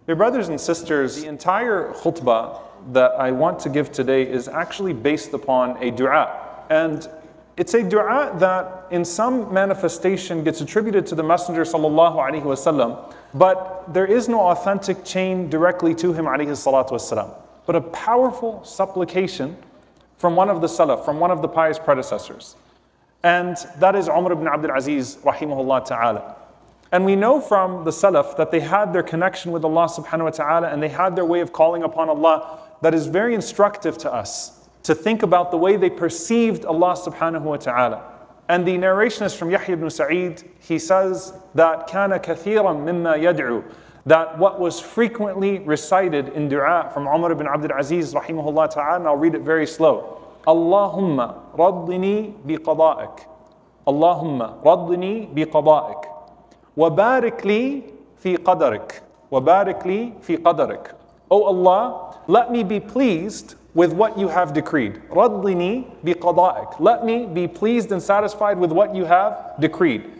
Dear brothers and sisters, the entire khutbah that I want to give today is actually based upon a dua. And it's a dua that in some manifestation gets attributed to the Messenger sallallahu alaihi wasallam, but there is no authentic chain directly to him alaihi salatu wasallam. But a powerful supplication from one of the Salaf, from one of the pious predecessors. And that is Omar ibn Abdul Aziz rahimahullah ta'ala. And we know from the Salaf that they had their connection with Allah subhanahu wa ta'ala and they had their way of calling upon Allah that is very instructive to us to think about the way they perceived Allah subhanahu wa ta'ala. And the narration is from Yahya ibn Sa'id. He says that كَانَ كَثِيرًا مِمَّا يَدْعُو, that what was frequently recited in dua from Umar ibn Abdul Aziz rahimahullah ta'ala, and I'll read it very slow. Allahumma raddini biqada'ik. Allahumma raddini biqada'ik. وَبَارِكْ لِي فِي قَدَرِكَ وَبَارِكْ لِي فِي قَدَرِكَ. O Allah, let me be pleased with what you have decreed. رَضِّنِي بِقَضَائِكَ. Let me be pleased and satisfied with what you have decreed.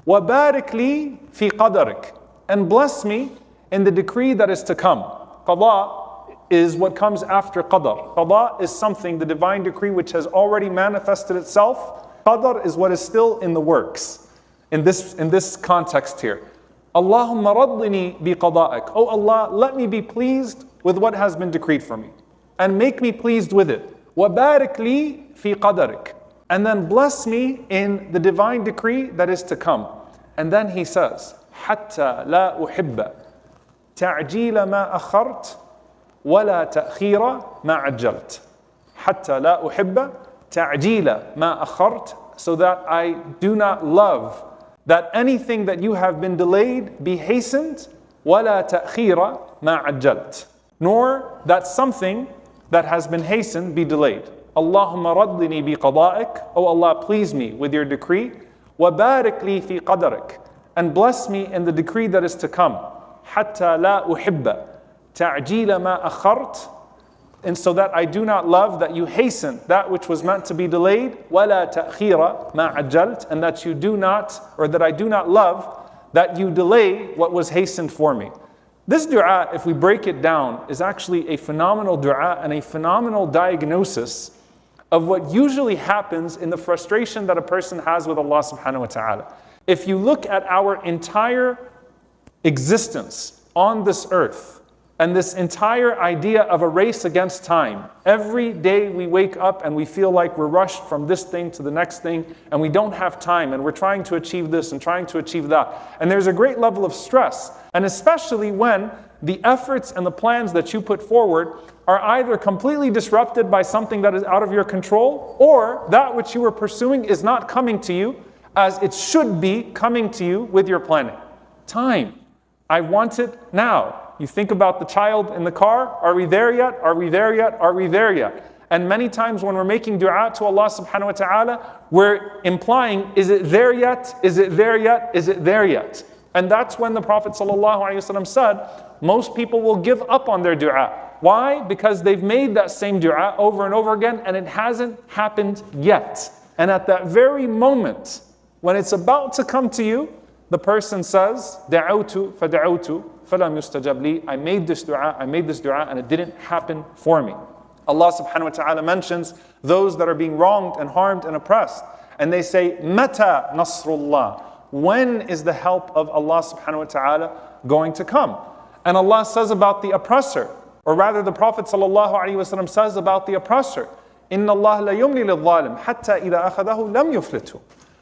وَبَارِكْ لِي فِي قَدَرِكَ. And bless me in the decree that is to come. Qada is what comes after qadar. Qada is something, the divine decree, which has already manifested itself. Qadar is what is still in the works. In this context here. Allahumma raddini bi qada'ik. Oh Allah, let me be pleased with what has been decreed for me. And make me pleased with it. Wa barik li fi qadarik. And then bless me in the divine decree that is to come. And then he says, Hatta la uhibba ta'jila ma akhart wa la ta'khira ma ajjalt. Hatta la uhibba ta'jila ma akhart. So that I do not love that anything that you have been delayed be hastened, وَلَا تَأْخِيرَ مَا عَجَّلْتَ, nor that something that has been hastened be delayed. Allahumma raddini bi qada'ik. Oh Allah, please me with your decree. وَبَارِكْ لِي فِي قَدَرِكَ. And bless me in the decree that is to come. حَتَّى لَا أُحِبَّ تَعْجِيلَ مَا أَخَرْتَ. And so that I do not love that you hasten that which was meant to be delayed, وَلَا تَأْخِيرَ مَا عَجَّلْتَ. And that you do not, or that I do not love that you delay what was hastened for me. This dua, if we break it down, is actually a phenomenal dua and a phenomenal diagnosis of what usually happens in the frustration that a person has with Allah subhanahu wa ta'ala. If you look at our entire existence on this earth, and this entire idea of a race against time. Every day we wake up and we feel like we're rushed from this thing to the next thing, and we don't have time, and we're trying to achieve this and trying to achieve that. And there's a great level of stress, and especially when the efforts and the plans that you put forward are either completely disrupted by something that is out of your control, or that which you were pursuing is not coming to you as it should be coming to you with your planning. Time. I want it now. You think about the child in the car. Are we there yet? Are we there yet? Are we there yet? And many times when we're making dua to Allah subhanahu wa ta'ala, we're implying, is it there yet? Is it there yet? Is it there yet? And that's when the Prophet sallallahu alaihi wasallam said, most people will give up on their dua. Why? Because they've made that same dua over and over again and it hasn't happened yet. And at that very moment, when it's about to come to you, the person says, دعوت فدعوت فلم يستجب لي. I made this dua, and it didn't happen for me. Allah subhanahu wa ta'ala mentions those that are being wronged and harmed and oppressed. And they say, Mata Nasrullah. When is the help of Allah subhanahu wa ta'ala going to come? And Allah says about the oppressor, or rather the Prophet sallallahu alaihi wasallam says about the oppressor, Inna Allah la yumli lil zalim hatta idha akhadahu lam yuflitu.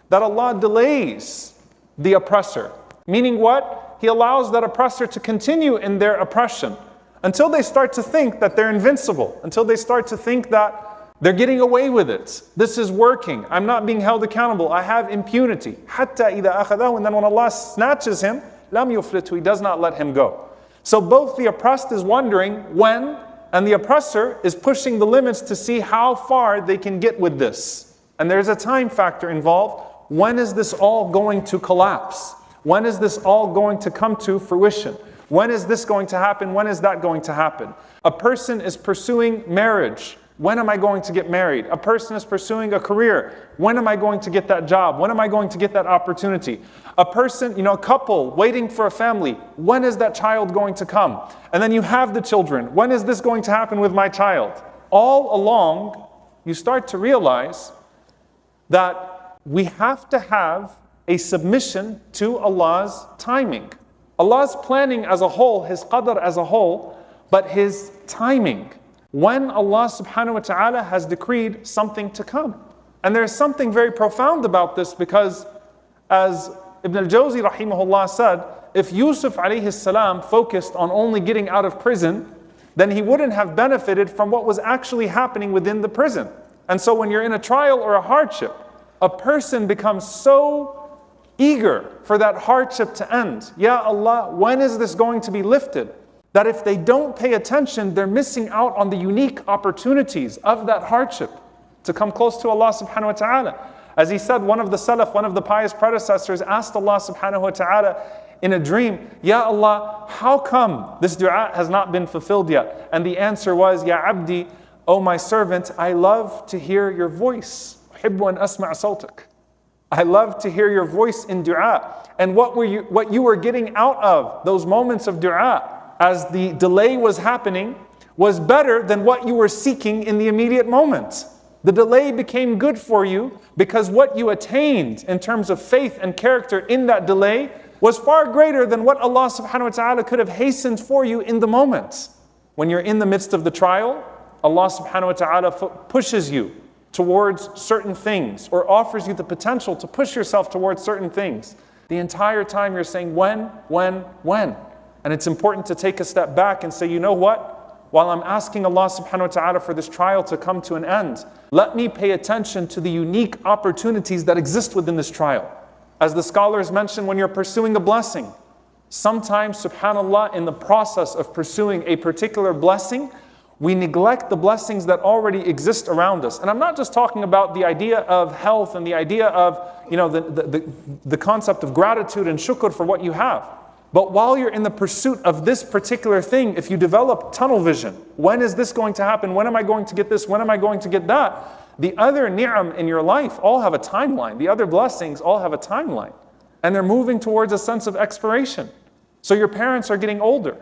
That Allah delays the oppressor. Meaning what? He allows that oppressor to continue in their oppression until they start to think that they're invincible, until they start to think that they're getting away with it. This is working. I'm not being held accountable. I have impunity. Hatta idha akhadahu. And then when Allah snatches him, lam yuflitu, He does not let him go. So both the oppressed is wondering when, and the oppressor is pushing the limits to see how far they can get with this. And there's a time factor involved. When is this all going to collapse? When is this all going to come to fruition? When is this going to happen? When is that going to happen? A person is pursuing marriage When am I going to get married? A person is pursuing a career. When am I going to get that job? When am I going to get that opportunity? A person, a couple waiting for a family. When is that child going to come? And then you have the children. When is this going to happen with my child? All along, you start to realize that we have to have a submission to Allah's timing. Allah's planning as a whole, His qadr as a whole, but His timing. When Allah subhanahu wa ta'ala has decreed something to come. And there's something very profound about this, because as Ibn al-Jawzi rahimahullah said, if Yusuf alayhi salam focused on only getting out of prison, then he wouldn't have benefited from what was actually happening within the prison. And so when you're in a trial or a hardship, a person becomes so eager for that hardship to end. Ya Allah, when is this going to be lifted? That if they don't pay attention, they're missing out on the unique opportunities of that hardship to come close to Allah subhanahu wa ta'ala. As he said, one of the Salaf, one of the pious predecessors, asked Allah subhanahu wa ta'ala in a dream, Ya Allah, how come this dua has not been fulfilled yet? And the answer was, Ya Abdi, O my servant, I love to hear your voice. أحب أن أسمع صوتك. I love to hear your voice in dua. And what you were getting out of those moments of dua as the delay was happening was better than what you were seeking in the immediate moment. The delay became good for you because what you attained in terms of faith and character in that delay was far greater than what Allah subhanahu wa ta'ala could have hastened for you in the moment. When you're in the midst of the trial, Allah subhanahu wa ta'ala pushes you towards certain things or offers you the potential to push yourself towards certain things. The entire time you're saying, when? And it's important to take a step back and say, you know what? While I'm asking Allah subhanahu wa ta'ala for this trial to come to an end, let me pay attention to the unique opportunities that exist within this trial. As the scholars mention, when you're pursuing a blessing, sometimes, subhanAllah, in the process of pursuing a particular blessing, we neglect the blessings that already exist around us. And I'm not just talking about the idea of health and the idea of, the concept of gratitude and shukr for what you have. But while you're in the pursuit of this particular thing, if you develop tunnel vision, when is this going to happen? When am I going to get this? When am I going to get that? The other ni'am in your life all have a timeline. The other blessings all have a timeline. And they're moving towards a sense of expiration. So your parents are getting older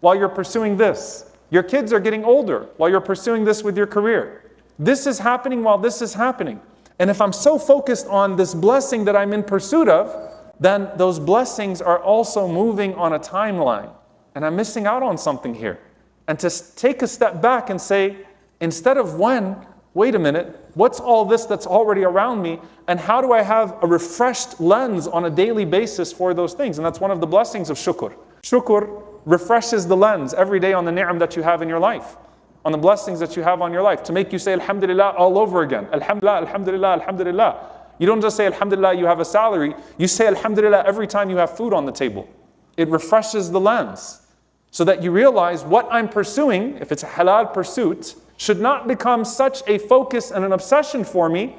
while you're pursuing this. Your kids are getting older while you're pursuing this with your career. This is happening while this is happening. And if I'm so focused on this blessing that I'm in pursuit of, then those blessings are also moving on a timeline. And I'm missing out on something here. And to take a step back and say, instead of when, wait a minute, what's all this that's already around me? And how do I have a refreshed lens on a daily basis for those things? And that's one of the blessings of shukr. Shukr refreshes the lens every day on the ni'am that you have in your life, on the blessings that you have on your life, to make you say alhamdulillah all over again. Alhamdulillah, alhamdulillah, alhamdulillah. You don't just say alhamdulillah you have a salary, you say alhamdulillah every time you have food on the table. It refreshes the lens so that you realize what I'm pursuing, if it's a halal pursuit, should not become such a focus and an obsession for me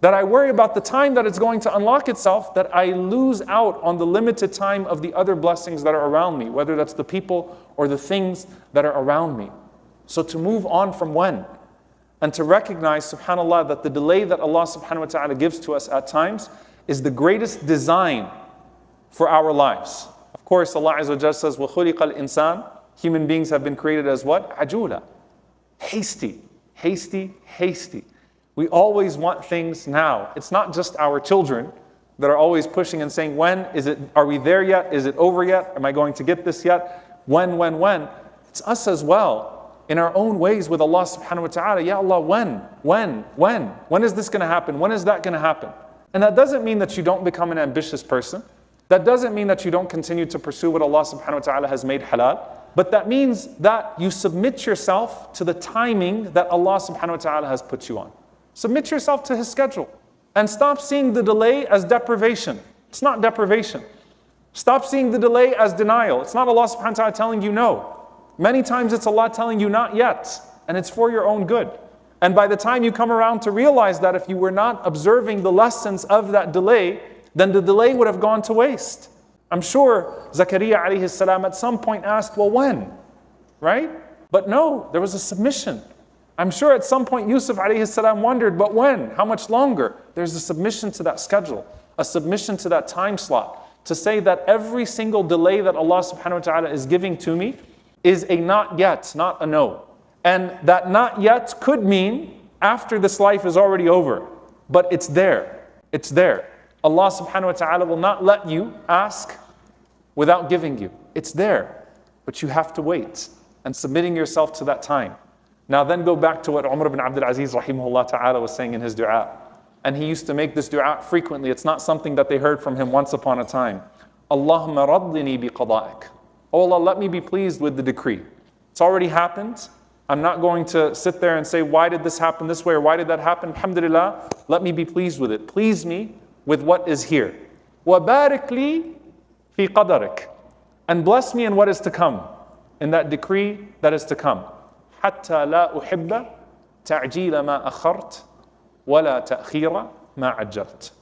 that I worry about the time that it's going to unlock itself, that I lose out on the limited time of the other blessings that are around me, whether that's the people or the things that are around me. So to move on from when, and to recognize, subhanAllah, that the delay that Allah subhanahu wa ta'ala gives to us at times is the greatest design for our lives. Of course, Allah Azza wa Jalla says, وَخُلِقَ الْإِنسَانِ, human beings have been created as what? عَجُولًا, hasty. We always want things now. It's not just our children that are always pushing and saying, when? Are we there yet? Is it over yet? Am I going to get this yet? When? It's us as well. In our own ways with Allah subhanahu wa ta'ala, Ya Allah, when? When is this going to happen? When is that going to happen? And that doesn't mean that you don't become an ambitious person. That doesn't mean that you don't continue to pursue what Allah subhanahu wa ta'ala has made halal. But that means that you submit yourself to the timing that Allah subhanahu wa ta'ala has put you on. Submit yourself to His schedule. And stop seeing the delay as deprivation. It's not deprivation. Stop seeing the delay as denial. It's not Allah subhanahu wa ta'ala telling you no. Many times it's Allah telling you not yet, and it's for your own good. And by the time you come around to realize that if you were not observing the lessons of that delay, then the delay would have gone to waste. I'm sure Zakaria alayhi salam at some point asked, well, when? Right? But no, there was a submission. I'm sure at some point Yusuf alayhi salam wondered, but when? How much longer? There's a submission to that schedule, a submission to that time slot, to say that every single delay that Allah subhanahu wa ta'ala is giving to me is a not yet, not a no. And that not yet could mean after this life is already over, but it's there. It's there. Allah subhanahu wa ta'ala will not let you ask without giving you. It's there, but you have to wait and submitting yourself to that time. Now then go back to what Umar ibn Abdul Aziz rahimahullah ta'ala was saying in his dua. And he used to make this dua frequently. It's not something that they heard from him once upon a time. Allahumma raddini bi qada'ik. Oh Allah, let me be pleased with the decree. It's already happened. I'm not going to sit there and say, why did this happen this way or why did that happen? Alhamdulillah, let me be pleased with it. Please me with what is here. Wa barik li fi qadarik. And bless me in what is to come, in that decree that is to come. حتى لا أحب تعجيل ما أخرت ولا تأخير ما عجلت.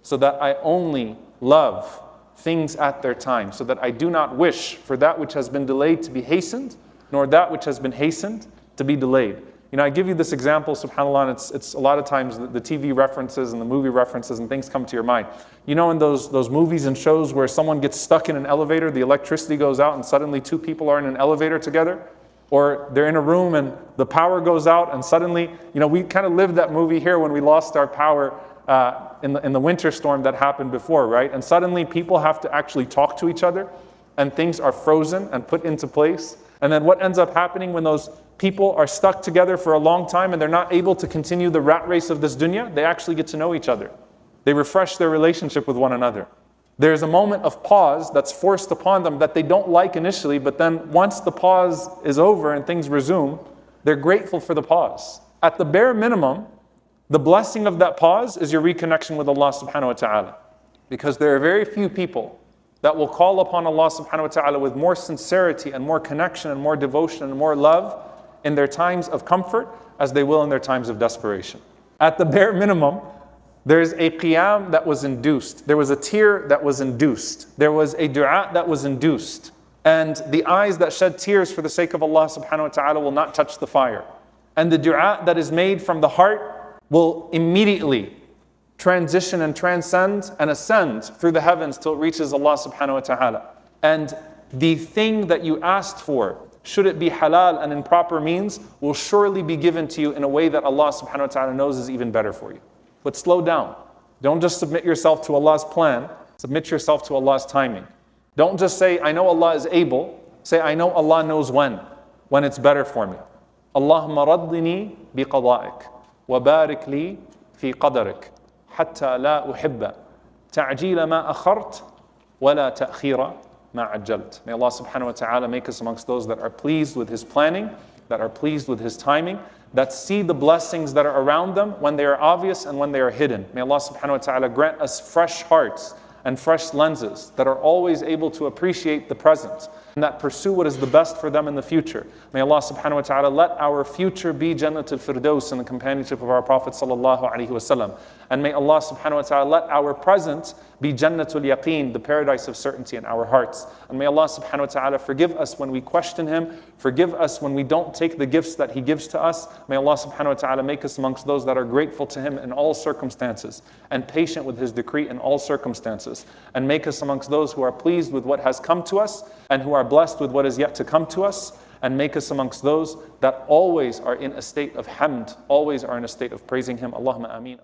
So that I only love things at their time, so that I do not wish for that which has been delayed to be hastened, nor that which has been hastened to be delayed. You know, I give you this example, subhanAllah, and it's a lot of times the TV references and the movie references and things come to your mind. You know, in those movies and shows where someone gets stuck in an elevator, the electricity goes out and suddenly two people are in an elevator together? Or they're in a room and the power goes out and suddenly, you know, we kind of lived that movie here when we lost our power in the winter storm that happened before, right? And suddenly people have to actually talk to each other and things are frozen and put into place. And then what ends up happening when those people are stuck together for a long time and they're not able to continue the rat race of this dunya, they actually get to know each other. They refresh their relationship with one another. There's a moment of pause that's forced upon them that they don't like initially, but then once the pause is over and things resume, they're grateful for the pause. At the bare minimum, the blessing of that pause is your reconnection with Allah subhanahu wa ta'ala. Because there are very few people that will call upon Allah subhanahu wa ta'ala with more sincerity and more connection and more devotion and more love in their times of comfort as they will in their times of desperation. At the bare minimum, there's a qiyam that was induced. There was a tear that was induced. There was a dua that was induced. And the eyes that shed tears for the sake of Allah subhanahu wa ta'ala will not touch the fire. And the dua that is made from the heart will immediately transition and transcend and ascend through the heavens till it reaches Allah subhanahu wa ta'ala. And the thing that you asked for, should it be halal and in proper means, will surely be given to you in a way that Allah subhanahu wa ta'ala knows is even better for you. But slow down. Don't just submit yourself to Allah's plan. Submit yourself to Allah's timing. Don't just say, I know Allah is able. Say, I know Allah knows when it's better for me. Allahumma raddini bi qada'ik wa barik li fi qadarik hatta la uhibba ta'jila ma akhart wa la ta'khira ma ajjalt. May Allah subhanahu wa ta'ala make us amongst those that are pleased with His planning, that are pleased with His timing, that see the blessings that are around them when they are obvious and when they are hidden. May Allah subhanahu wa ta'ala grant us fresh hearts and fresh lenses that are always able to appreciate the present and that pursue what is the best for them in the future. May Allah subhanahu wa ta'ala let our future be Jannatul Firdaus in the companionship of our Prophet sallallahu alaihi wasallam. And may Allah subhanahu wa ta'ala let our present be Jannatul Yaqeen, the paradise of certainty in our hearts. And may Allah subhanahu wa ta'ala forgive us when we question Him, forgive us when we don't take the gifts that He gives to us. May Allah subhanahu wa ta'ala make us amongst those that are grateful to Him in all circumstances and patient with His decree in all circumstances. And make us amongst those who are pleased with what has come to us and who are blessed with what is yet to come to us. And make us amongst those that always are in a state of hamd, always are in a state of praising Him. Allahumma ameen.